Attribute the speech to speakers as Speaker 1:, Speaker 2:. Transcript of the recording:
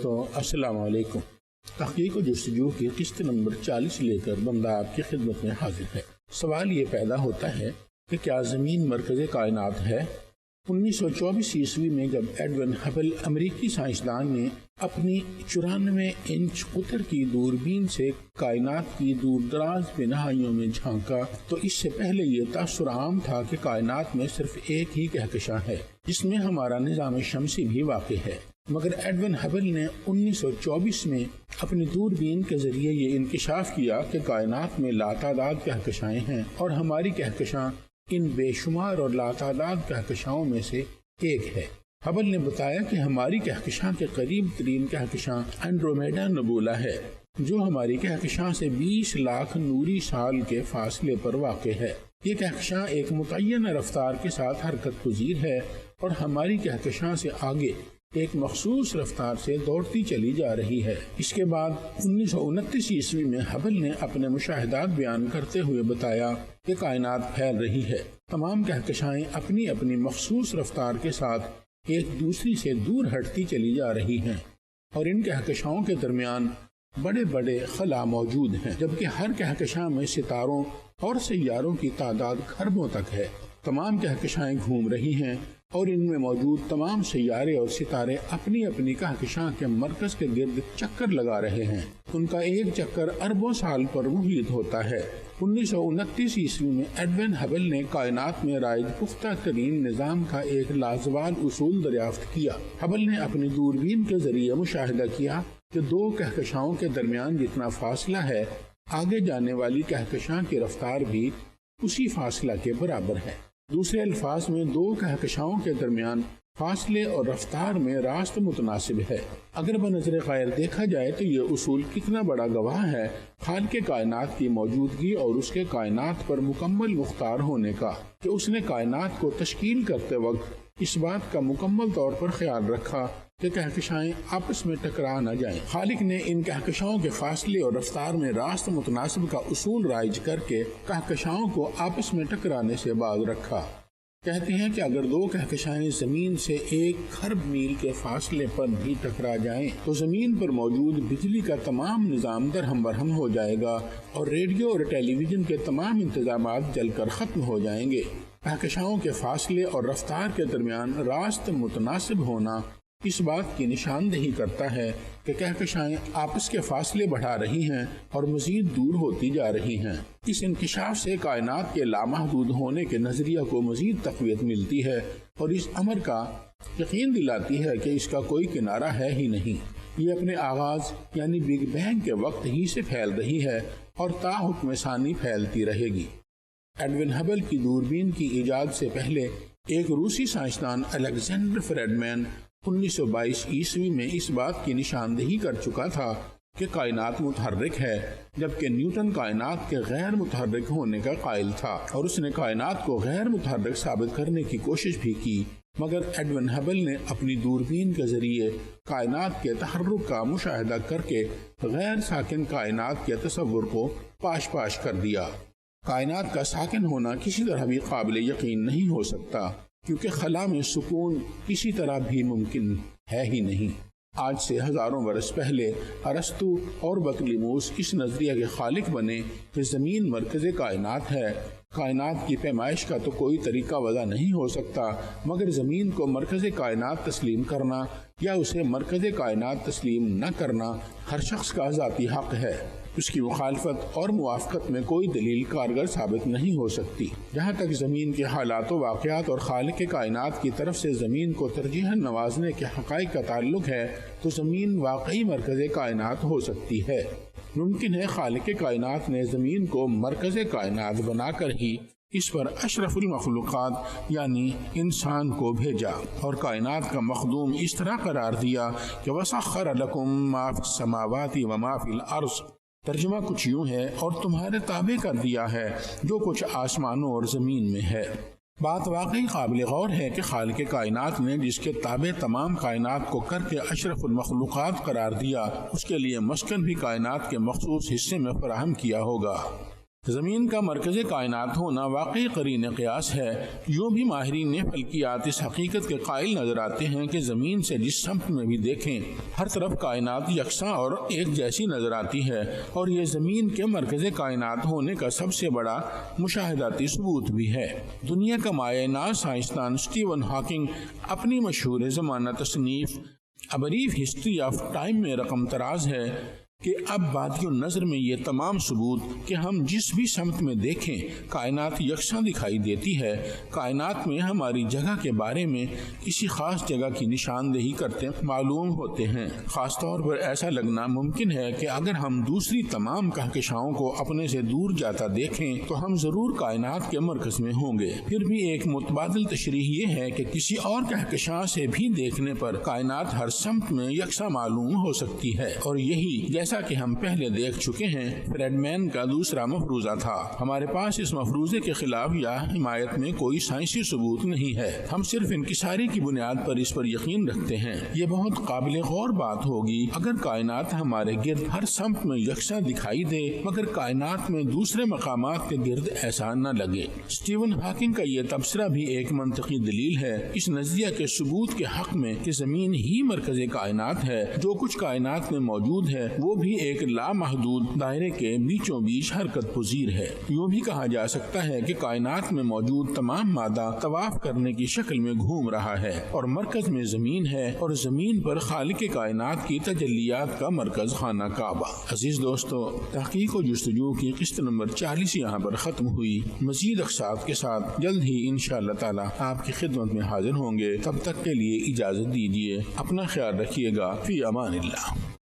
Speaker 1: دوستوں السلام علیکم۔ تحقیق و جستجو کی قسط نمبر 40 لے کر بندہ آپ کی خدمت میں حاضر ہے۔ سوال یہ پیدا ہوتا ہے کہ کیا زمین مرکز کائنات ہے؟ 1924 میں جب ایڈون ہبل امریکی سائنسدان نے اپنی 94 انچ قطر کی دوربین سے کائنات کی دور دراز بنہائیوں میں جھانکا تو اس سے پہلے یہ تاثر عام تھا کہ کائنات میں صرف ایک ہی کہکشاں ہے جس میں ہمارا نظام شمسی بھی واقع ہے، مگر ایڈون ہبل نے 1924 میں اپنی دوربین کے ذریعے یہ انکشاف کیا کہ کائنات میں لاتعداد کہکشائیں ہیں اور ہماری کہکشاں ان بے شمار اور لاتعداد کہکشاؤں میں سے ایک ہے۔ ہبل نے بتایا کہ ہماری کہکشاں کے قریب ترین کہکشاں اینڈرومیڈا نبولا ہے جو ہماری کہکشاں سے 20 لاکھ نوری سال کے فاصلے پر واقع ہے۔ یہ کہکشاں ایک متعینہ رفتار کے ساتھ حرکت پذیر ہے اور ہماری کہکشاں سے آگے ایک مخصوص رفتار سے دوڑتی چلی جا رہی ہے۔ اس کے بعد 1929 میں ہبل نے اپنے مشاہدات بیان کرتے ہوئے بتایا کہ کائنات پھیل رہی ہے۔ تمام کہکشائیں اپنی اپنی مخصوص رفتار کے ساتھ ایک دوسری سے دور ہٹتی چلی جا رہی ہیں اور ان کہکشاؤں کے درمیان بڑے بڑے خلا موجود ہیں، جبکہ ہر کہکشاں میں ستاروں اور سیاروں کی تعداد خربوں تک ہے۔ تمام کہکشائیں گھوم رہی ہیں اور ان میں موجود تمام سیارے اور ستارے اپنی اپنی کہکشاں کے مرکز کے گرد چکر لگا رہے ہیں۔ ان کا ایک چکر اربوں سال پر محیط ہوتا ہے۔ 1929 میں ایڈون ہبل نے کائنات میں رائج پختہ ترین نظام کا ایک لازوال اصول دریافت کیا۔ ہبل نے اپنی دوربین کے ذریعے مشاہدہ کیا کہ دو کہکشاؤں کے درمیان جتنا فاصلہ ہے، آگے جانے والی کہکشاں کی رفتار بھی اسی فاصلہ کے برابر ہے۔ دوسرے الفاظ میں دو کہکشاؤں کے درمیان فاصلے اور رفتار میں راست متناسب ہے۔ اگر بنظر غیر دیکھا جائے تو یہ اصول کتنا بڑا گواہ ہے خالق کائنات کی موجودگی اور اس کے کائنات پر مکمل مختار ہونے کا کہ اس نے کائنات کو تشکیل کرتے وقت اس بات کا مکمل طور پر خیال رکھا کہ کہکشائیں آپس میں ٹکرا نہ جائیں۔ خالق نے ان کہکشاؤں کے فاصلے اور رفتار میں راست متناسب کا اصول رائج کر کے کہکشاؤں کو آپس میں ٹکرانے سے باز رکھا۔ کہتے ہیں کہ اگر دو کہکشائیں زمین سے 1 خرب میل کے فاصلے پر بھی ٹکرا جائیں تو زمین پر موجود بجلی کا تمام نظام درہم برہم ہو جائے گا اور ریڈیو اور ٹیلی ویژن کے تمام انتظامات جل کر ختم ہو جائیں گے۔ کہکشاؤں کے فاصلے اور رفتار کے درمیان راست متناسب ہونا اس بات کی نشاندہی کرتا ہے کہ کہکشائیں آپس کے فاصلے بڑھا رہی ہیں اور مزید دور ہوتی جا رہی ہیں۔ اس انکشاف سے کائنات کے لامحدود ہونے کے نظریہ کو مزید تقویت ملتی ہے اور اس امر کا یقین دلاتی ہے کہ اس کا کوئی کنارہ ہے ہی نہیں۔ یہ اپنے آغاز یعنی بگ بینگ کے وقت ہی سے پھیل رہی ہے اور تا حکم ثانی پھیلتی رہے گی۔ ایڈون ہبل کی دوربین کی ایجاد سے پہلے ایک روسی سائنسدان الیگزینڈر فریڈمین 1922 میں اس بات کی نشاندہی کر چکا تھا کہ کائنات متحرک ہے، جبکہ نیوٹن کائنات کے غیر متحرک ہونے کا قائل تھا اور اس نے کائنات کو غیر متحرک ثابت کرنے کی کوشش بھی کی، مگر ایڈون ہبل نے اپنی دوربین کے ذریعے کائنات کے تحرک کا مشاہدہ کر کے غیر ساکن کائنات کے تصور کو پاش پاش کر دیا۔ کائنات کا ساکن ہونا کسی طرح بھی قابل یقین نہیں ہو سکتا کیونکہ خلا میں سکون کسی طرح بھی ممکن ہے ہی نہیں۔ آج سے ہزاروں برس پہلے ارسطو اور بطلیموس اس نظریہ کے خالق بنے کہ زمین مرکز کائنات ہے۔ کائنات کی پیمائش کا تو کوئی طریقہ وضع نہیں ہو سکتا مگر زمین کو مرکز کائنات تسلیم کرنا یا اسے مرکز کائنات تسلیم نہ کرنا ہر شخص کا ذاتی حق ہے۔ اس کی مخالفت اور موافقت میں کوئی دلیل کارگر ثابت نہیں ہو سکتی۔ جہاں تک زمین کے حالات و واقعات اور خالق کائنات کی طرف سے زمین کو ترجیحاً نوازنے کے حقائق کا تعلق ہے تو زمین واقعی مرکز کائنات ہو سکتی ہے۔ ممکن ہے خالق کائنات نے زمین کو مرکز کائنات بنا کر ہی اس پر اشرف المخلوقات یعنی انسان کو بھیجا اور کائنات کا مخدوم اس طرح قرار دیا کہ وَسَخَّرَ لَكُم مَّا فِي السَّمَاوَاتِ وَمَا فِي الْأَرْضِ۔ ترجمہ کچھ یوں ہے، اور تمہارے تابع کر دیا ہے جو کچھ آسمانوں اور زمین میں ہے۔ بات واقعی قابل غور ہے کہ خالق کائنات نے جس کے تابع تمام کائنات کو کر کے اشرف المخلوقات قرار دیا، اس کے لیے مسکن بھی کائنات کے مخصوص حصے میں فراہم کیا ہوگا۔ زمین کا مرکز کائنات ہونا واقعی قرین قیاس ہے۔ یوں بھی ماہرین فلکیات اس حقیقت کے قائل نظر آتے ہیں کہ زمین سے جس سمت میں بھی دیکھیں ہر طرف کائنات یکساں اور ایک جیسی نظر آتی ہے، اور یہ زمین کے مرکز کائنات ہونے کا سب سے بڑا مشاہداتی ثبوت بھی ہے۔ دنیا کا مایہ ناز سائنسدان اسٹیون ہاکنگ اپنی مشہور زمانہ تصنیف A Brief History of Time میں رقم تراز ہے کہ اب بادی النظر میں یہ تمام ثبوت کہ ہم جس بھی سمت میں دیکھیں کائنات یکساں دکھائی دیتی ہے، کائنات میں ہماری جگہ کے بارے میں کسی خاص جگہ کی نشاندہی کرتے معلوم ہوتے ہیں۔ خاص طور پر ایسا لگنا ممکن ہے کہ اگر ہم دوسری تمام کہکشاؤں کو اپنے سے دور جاتا دیکھیں تو ہم ضرور کائنات کے مرکز میں ہوں گے۔ پھر بھی ایک متبادل تشریح یہ ہے کہ کسی اور کہکشاں سے بھی دیکھنے پر کائنات ہر سمت میں یکساں معلوم ہو سکتی ہے، اور یہی جیسا کہ ہم پہلے دیکھ چکے ہیں فریڈمین کا دوسرا مفروضہ تھا۔ ہمارے پاس اس مفروضے کے خلاف یا حمایت میں کوئی سائنسی ثبوت نہیں ہے، ہم صرف انکساری کی بنیاد پر اس پر یقین رکھتے ہیں۔ یہ بہت قابل غور بات ہوگی اگر کائنات ہمارے گرد ہر سمت میں یکساں دکھائی دے مگر کائنات میں دوسرے مقامات کے گرد ایسا نہ لگے۔ اسٹیون ہاکنگ کا یہ تبصرہ بھی ایک منطقی دلیل ہے اس نظریہ کے ثبوت کے حق میں کہ زمین ہی مرکز کائنات ہے۔ جو کچھ کائنات میں موجود ہے وہ بھی ایک لامحدود دائرے کے بیچوں بیچ حرکت پذیر ہے۔ یوں بھی کہا جا سکتا ہے کہ کائنات میں موجود تمام مادہ طواف کرنے کی شکل میں گھوم رہا ہے، اور مرکز میں زمین ہے، اور زمین پر خالق کائنات کی تجلیات کا مرکز خانہ کعبہ۔ عزیز دوستو، تحقیق و جستجو کی قسط نمبر 40 یہاں پر ختم ہوئی۔ مزید اقساط کے ساتھ جلد ہی انشاءاللہ تعالی آپ کی خدمت میں حاضر ہوں گے۔ تب تک کے لیے اجازت دیجیے، اپنا خیال رکھیے گا، فی امان اللہ۔